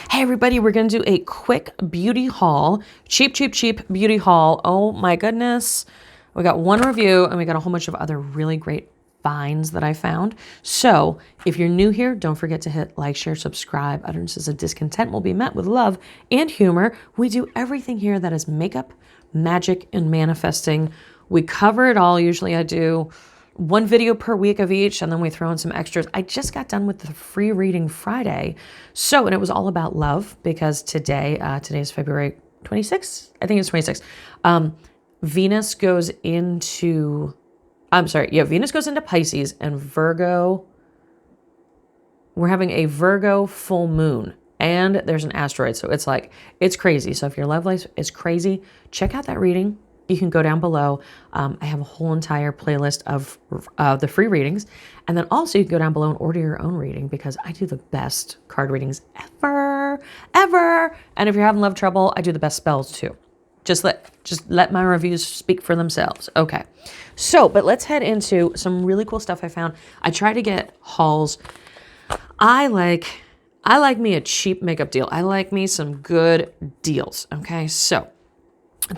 Hey everybody, we're going to do a quick beauty haul. Cheap beauty haul. Oh my goodness. We got one review and we got a whole bunch of other really great finds that I found. So if you're new here, don't forget to hit like, share, subscribe. Utterances of discontent will be met with love and humor. We do everything here that is makeup, magic, and manifesting. We cover it all. Usually I do one video per week of each, and then we throw in some extras. I just got done with the free reading Friday. And it was all about love because today is February 26th. I think it's 26th. Venus goes into Pisces and Virgo. We're having a Virgo full moon and there's an asteroid. So it's crazy. So if your love life is crazy, check out that reading. You can go down below. I have a whole entire playlist of the free readings. And then also you can go down below and order your own reading because I do the best card readings ever. And if you're having love trouble, I do the best spells too. Just let my reviews speak for themselves. Okay. But let's head into some really cool stuff I found. I try to get hauls. I like me a cheap makeup deal. I like me some good deals. Okay. So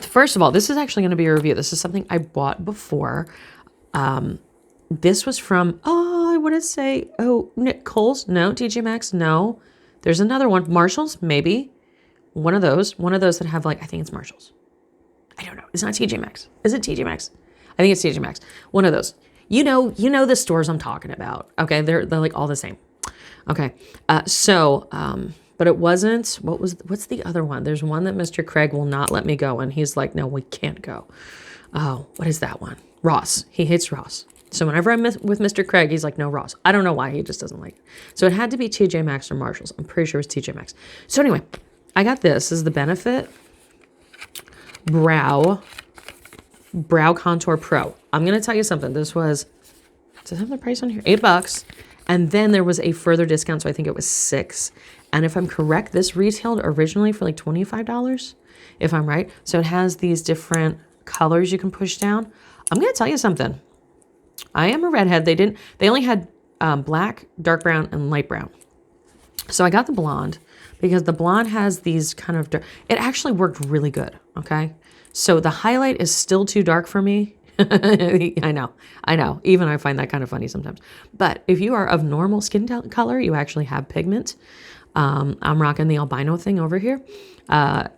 first of all, this is actually going to be a review. This is something I bought before. This was from, Kohl's? No. TJ Maxx? No. There's another one. Marshall's? Maybe. One of those that have I think it's Marshall's. I don't know. It's not TJ Maxx. Is it TJ Maxx? I think it's TJ Maxx. One of those. You know the stores I'm talking about. Okay. They're like all the same. Okay. But it wasn't, what's the other one? There's one that Mr. Craig will not let me go. And he's like, no, we can't go. Oh, what is that one? Ross. He hates Ross. So whenever I'm with Mr. Craig, he's like, no, Ross. I don't know why. He just doesn't like it. So it had to be TJ Maxx or Marshall's. I'm pretty sure it's TJ Maxx. So anyway, I got this. This is the Benefit Brow Contour Pro. I'm going to tell you something. This was, does it have the price on here? $8. And then there was a further discount. So I think it was $6. And if I'm correct, this retailed originally for like $25, if I'm right. So it has these different colors you can push down. I'm going to tell you something. I am a redhead. They only had black, dark brown, and light brown. So I got the blonde because the blonde has these kind of dark. It actually worked really good. Okay. So the highlight is still too dark for me. I know. Even I find that kind of funny sometimes. But if you are of normal skin color, you actually have pigment. I'm rocking the albino thing over here.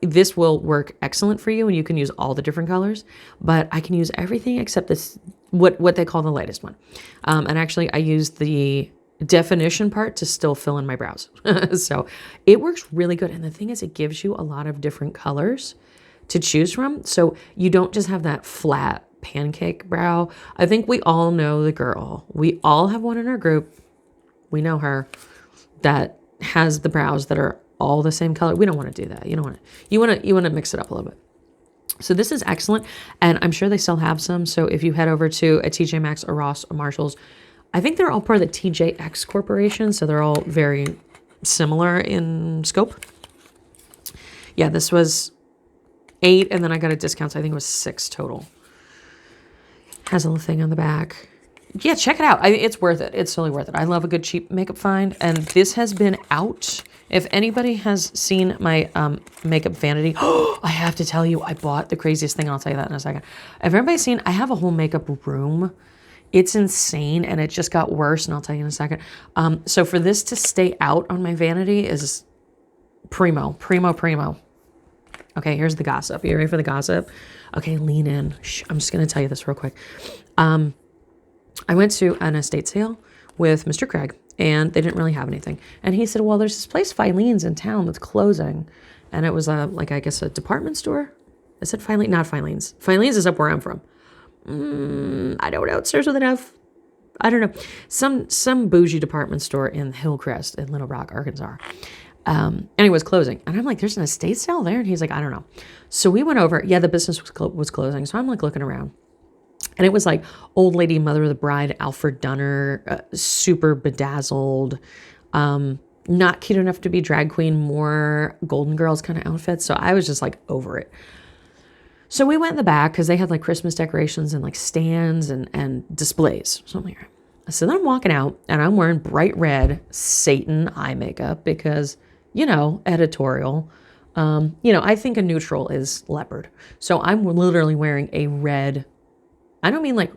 This will work excellent for you and you can use all the different colors, but I can use everything except this, what they call the lightest one. And actually I use the definition part to still fill in my brows. So it works really good. And the thing is, it gives you a lot of different colors to choose from. So you don't just have that flat pancake brow. I think we all know the girl. We all have one in our group. We know her that has the brows that are all the same color. We don't want to do that. You want to mix it up a little bit. So this is excellent. And I'm sure they still have some. So if you head over to a TJ Maxx or Ross or Marshall's, I think they're all part of the TJX Corporation. So they're all very similar in scope. Yeah, this was $8 and then I got a discount. So I think it was $6 total. Has a little thing on the back. Yeah, check it out. It's worth it. It's totally worth it. I love a good cheap makeup find. And this has been out. If anybody has seen my makeup vanity, I have to tell you, I bought the craziest thing. I'll tell you that in a second. If everybody's seen, I have a whole makeup room. It's insane. And it just got worse. And I'll tell you in a second. So for this to stay out on my vanity is primo. Okay, here's the gossip. You ready for the gossip? Okay, lean in. Shh, I'm just going to tell you this real quick. I went to an estate sale with Mr. Craig, and they didn't really have anything. And he said, well, there's this place, Filene's in town, that's closing. And it was a department store. I said Filene, not Filene's. Filene's is up where I'm from. I don't know. It starts with an F. I don't know. Some bougie department store in Hillcrest in Little Rock, Arkansas. And it was closing. And I'm like, there's an estate sale there? And he's like, I don't know. So we went over. Yeah, the business was closing. So I'm like looking around. And it was like old lady, mother of the bride, Alfred Dunner, super bedazzled, not cute enough to be drag queen, more Golden Girls kind of outfits. So I was just like over it. So we went in the back because they had like Christmas decorations and like stands and displays. So I'm like, all right. So then I'm walking out and I'm wearing bright red Satan eye makeup because you know, editorial. You know, I think a neutral is leopard. So I'm literally wearing a red. I don't mean like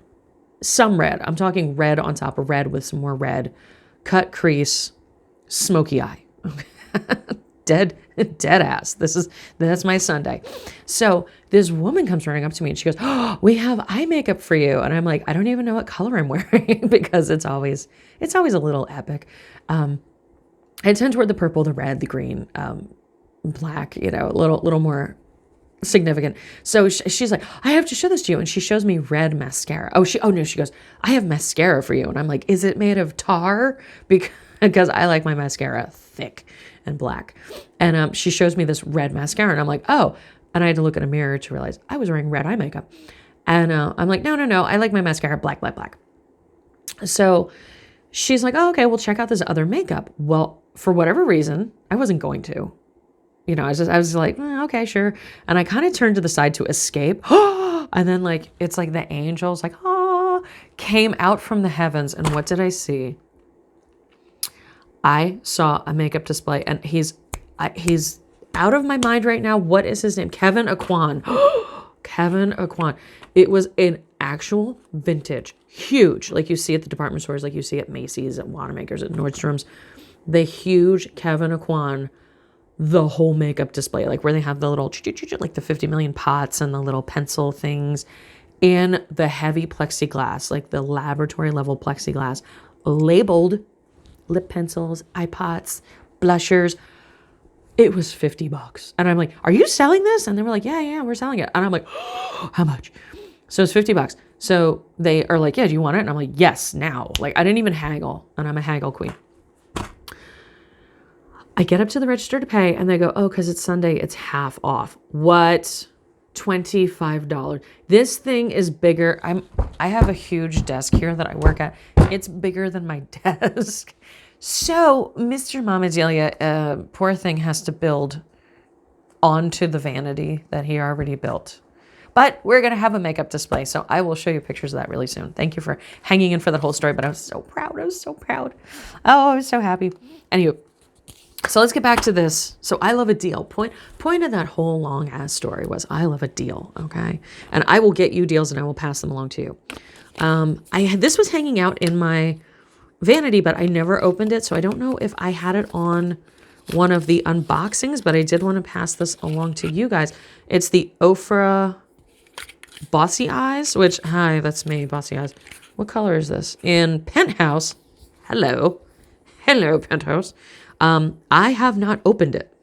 some red. I'm talking red on top of red with some more red, cut crease, smoky eye. dead ass. That's my Sunday. So this woman comes running up to me and she goes, "Oh, we have eye makeup for you." And I'm like, I don't even know what color I'm wearing because it's always a little epic. I tend toward the purple, the red, the green, black, you know, a little more significant. So she's like, "I have to show this to you." And she shows me red mascara. Oh no, she goes, "I have mascara for you." And I'm like, "Is it made of tar?" Because I like my mascara thick and black. And she shows me this red mascara and I'm like, "Oh." And I had to look in a mirror to realize I was wearing red eye makeup. And I'm like, no, I like my mascara black. So she's like, "Oh, okay, we'll check out this other makeup." Well, for whatever reason, I wasn't going to. You know, I was like, okay, sure. And I kind of turned to the side to escape. And then like, it's like the angels like, came out from the heavens. And what did I see? I saw a makeup display and he's out of my mind right now. What is his name? Kevin Aquan. Kevin Aquan. It was an actual vintage, huge, like you see at the department stores, like you see at Macy's, at Wanamaker's, at Nordstrom's, the huge Kevin Aquan, the whole makeup display, like where they have the little, like the 50 million pots and the little pencil things in the heavy plexiglass, like the laboratory level plexiglass, labeled lip pencils, eye pots, blushers. It was $50. And I'm like, "Are you selling this?" And they were like, yeah, we're selling it. And I'm like, "How much?" So it's $50. So they are like, "Yeah, do you want it?" And I'm like, "Yes, now." Like I didn't even haggle, and I'm a haggle queen. I get up to the register to pay and they go, "Oh, because it's Sunday, it's half off." What? $25. This thing is bigger. I have a huge desk here that I work at. It's bigger than my desk. So Mr. Moma Delia, poor thing, has to build onto the vanity that he already built. But we're going to have a makeup display, so I will show you pictures of that really soon. Thank you for hanging in for that whole story, but I was so proud. Oh, I was so happy. Anyway, so let's get back to this. So I love a deal. Point of that whole long ass story was I love a deal, okay? And I will get you deals and I will pass them along to you. This was hanging out in my vanity, but I never opened it, so I don't know if I had it on one of the unboxings, but I did want to pass this along to you guys. It's the Ofra Bossy Eyes, which, hi, that's me, Bossy Eyes. What color is this? In Penthouse. Hello, Penthouse. I have not opened it.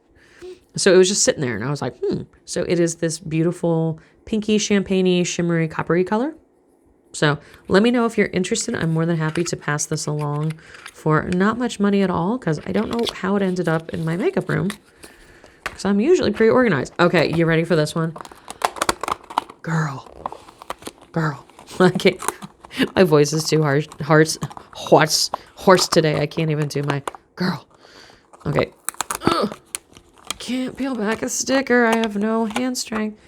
So it was just sitting there and I was like, So it is this beautiful pinky, champagne-y, shimmery, coppery color. So let me know if you're interested. I'm more than happy to pass this along for not much money at all because I don't know how it ended up in my makeup room because I'm usually pretty organized. Okay, you ready for this one? Girl. I can't. My voice is too hoarse today. I can't even do my girl. Okay. Can't peel back a sticker. I have no hand strength.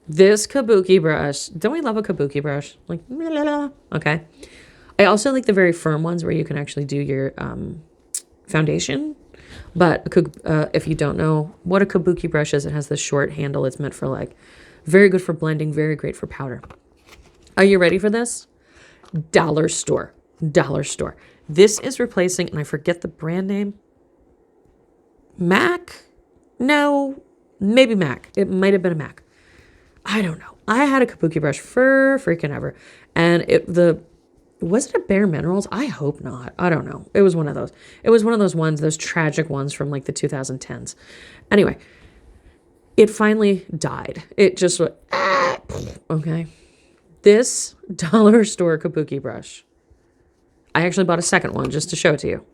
This Kabuki brush. Don't we love a Kabuki brush? Like, okay. I also like the very firm ones where you can actually do your foundation. But if you don't know what a Kabuki brush is, it has this short handle. It's meant for like, very good for blending, very great for powder. Are you ready for this? Dollar store. This is replacing, and I forget the brand name. MAC? No, maybe MAC. It might have been a MAC. I don't know. I had a Kabuki brush for freaking ever. And was it a Bare Minerals? I hope not. I don't know. It was one of those. It was one of those ones, those tragic ones from like the 2010s. Anyway, it finally died. It just went, okay. This dollar store Kabuki brush. I actually bought a second one just to show it to you.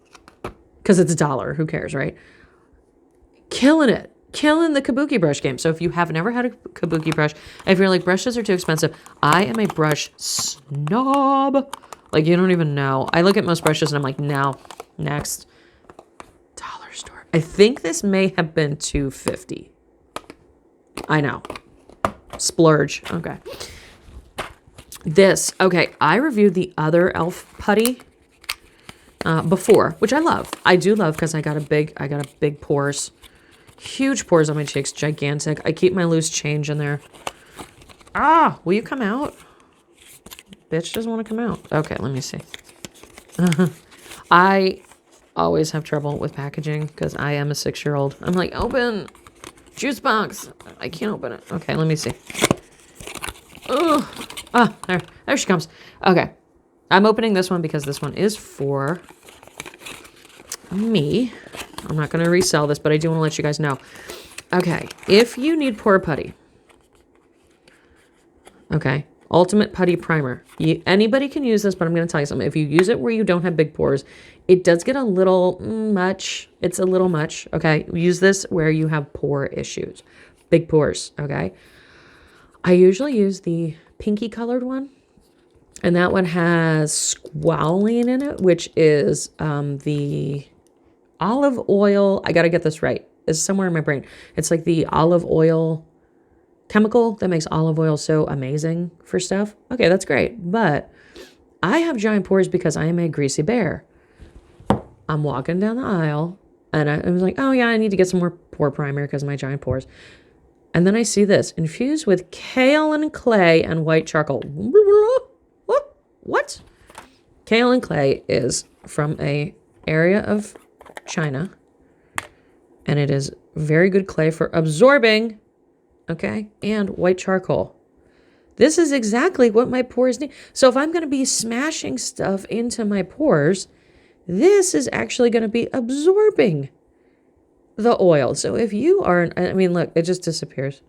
Because it's $1. Who cares, right? Killing it. Killing the Kabuki brush game. So if you have never had a Kabuki brush, if you're like, brushes are too expensive, I am a brush snob. Like, you don't even know. I look at most brushes and I'm like, no, next. Dollar store. I think this may have been $2.50. I know. Splurge. Okay. Okay, I reviewed the other e.l.f. putty before, which I love. I do love because I got a big pores. Huge pores on my cheeks, gigantic. I keep my loose change in there. Ah, will you come out? Bitch doesn't want to come out. Okay, let me see. I always have trouble with packaging because I am a 6-year-old. I'm like, open juice box. I can't open it. Okay, let me see. Oh, there she comes. Okay, I'm opening this one because this one is for me. I'm not going to resell this, but I do want to let you guys know. Okay, if you need pore putty, okay, Ultimate Putty Primer. Anybody can use this, but I'm going to tell you something. If you use it where you don't have big pores, it does get a little much. It's a little much, okay? Use this where you have pore issues. Big pores, okay? I usually use the pinky colored one, and that one has squalene in it, which is the olive oil. I got to get this right. It's somewhere in my brain. It's like the olive oil chemical that makes olive oil so amazing for stuff. Okay, that's great. But I have giant pores because I am a greasy bear. I'm walking down the aisle and I was like, oh yeah, I need to get some more pore primer because of my giant pores. And then I see this infused with kale and clay and white charcoal. What? Kale and clay is from a area of China, and it is very good clay for absorbing. Okay, and white charcoal. This is exactly what my pores need. So if I'm going to be smashing stuff into my pores, this is actually going to be absorbing the oil. So if you are, I mean, look, it just disappears.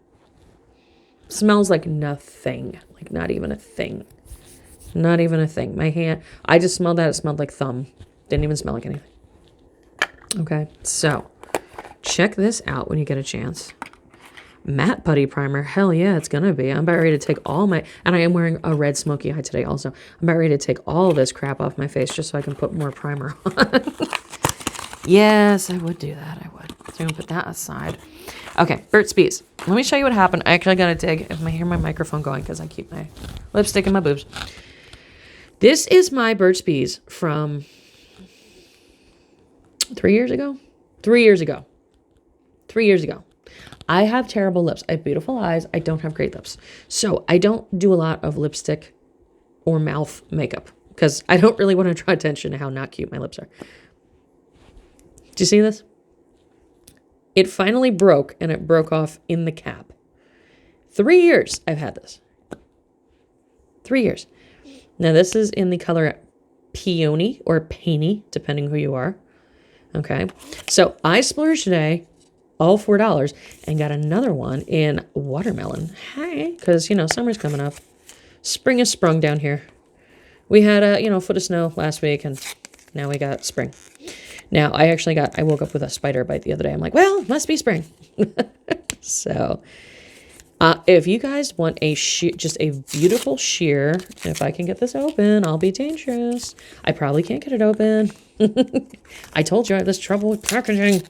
Smells like nothing, like not even a thing. Not even a thing. My hand, I just smelled that. It smelled like thumb. Didn't even smell like anything. Okay, so check this out when you get a chance. Matte putty primer. Hell yeah, it's gonna be. I'm about ready to take all my, and I am wearing a red smoky eye today also. I'm about ready to take all this crap off my face just so I can put more primer on. Yes, I would do that. I would. So I'm gonna put that aside. Okay, Burt's Bees. Let me show you what happened. I actually gotta dig if I hear my microphone going because I keep my lipstick in my boobs. This is my Burt's Bees from 3 years ago. 3 years ago. 3 years ago. I have terrible lips. I have beautiful eyes. I don't have great lips. So I don't do a lot of lipstick or mouth makeup because I don't really want to draw attention to how not cute my lips are. Do you see this? It finally broke, and it broke off in the cap. 3 years I've had this. 3 years. Now this is in the color Peony or Painy, depending who you are. Okay. So I splurged today all $4 and got another one in watermelon. Hey, because, you know, summer's coming up. Spring is sprung down here. We had a, foot of snow last week, and now we got spring. Now, I woke up with a spider bite the other day. I'm like, well, must be spring. So, if you guys want just a beautiful sheer, if I can get this open, I'll be dangerous. I probably can't get it open. I told you I have this trouble with packaging.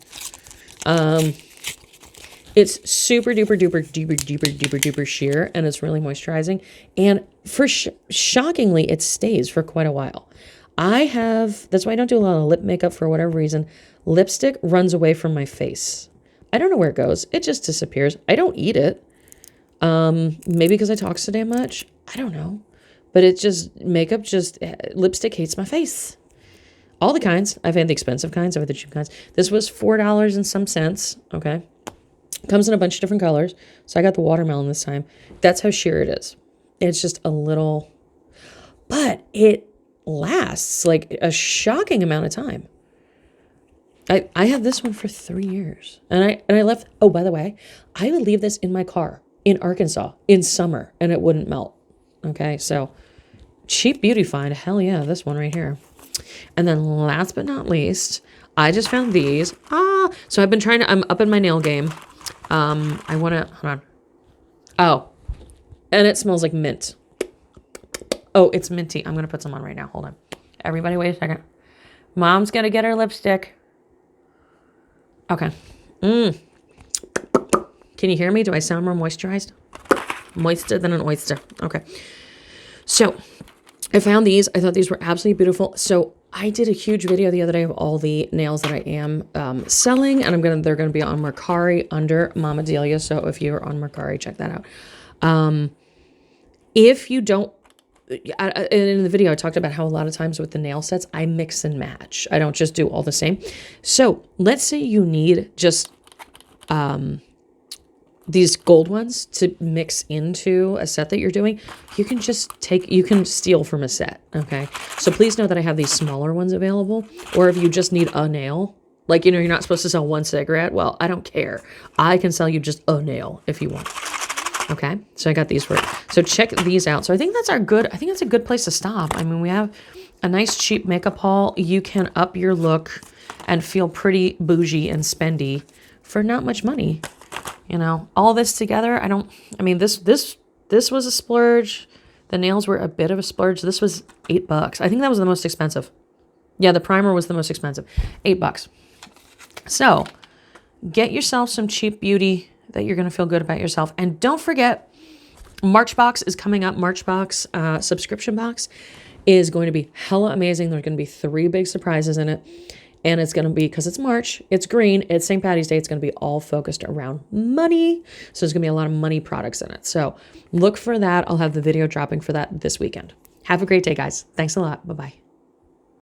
It's super duper duper duper duper duper duper sheer, and it's really moisturizing. And for shockingly, it stays for quite a while. That's why I don't do a lot of lip makeup for whatever reason. Lipstick runs away from my face. I don't know where it goes. It just disappears. I don't eat it. Maybe because I talk so damn much. I don't know. But lipstick hates my face. All the kinds. I've had the expensive kinds. I've had the cheap kinds. This was $4 and some cents. Okay. Comes in a bunch of different colors. So I got the watermelon this time. That's how sheer it is. It's just a little, but it lasts like a shocking amount of time. I had this one for 3 years, and I left. Oh, by the way, I would leave this in my car in Arkansas in summer, and it wouldn't melt. Okay, so cheap beauty find. Hell yeah, this one right here. And then last but not least, I just found these. So I'm up in my nail game. I want to, hold on. Oh, and it smells like mint. Oh, it's minty. I'm going to put some on right now. Hold on. Everybody wait a second. Mom's going to get her lipstick. Okay. Can you hear me? Do I sound more moisturized? Moister than an oyster. Okay. So I found these. I thought these were absolutely beautiful. So I did a huge video the other day of all the nails that I am selling, and they're gonna be on Mercari under Moma Delia. So if you're on Mercari, check that out. If you don't, in the video, I talked about how a lot of times with the nail sets, I mix and match. I don't just do all the same. So let's say you need just these gold ones to mix into a set that you're doing. You can steal from a set, okay? So please know that I have these smaller ones available, or if you just need a nail, like, you're not supposed to sell one cigarette. Well, I don't care. I can sell you just a nail if you want. Okay, so I got these for it. So check these out. So I think that's a good place to stop. I mean, we have a nice cheap makeup haul. You can up your look and feel pretty bougie and spendy for not much money. You know, all this together, this was a splurge. The nails were a bit of a splurge. This was $8. I think that was the most expensive. Yeah, the primer was the most expensive. $8. So get yourself some cheap beauty that you're going to feel good about yourself. And don't forget, March box is coming up. March box subscription box is going to be hella amazing. There's going to be 3 big surprises in it. And it's going to be, because it's March, it's green, it's St. Patty's Day, it's going to be all focused around money. So there's going to be a lot of money products in it. So look for that. I'll have the video dropping for that this weekend. Have a great day, guys. Thanks a lot. Bye-bye.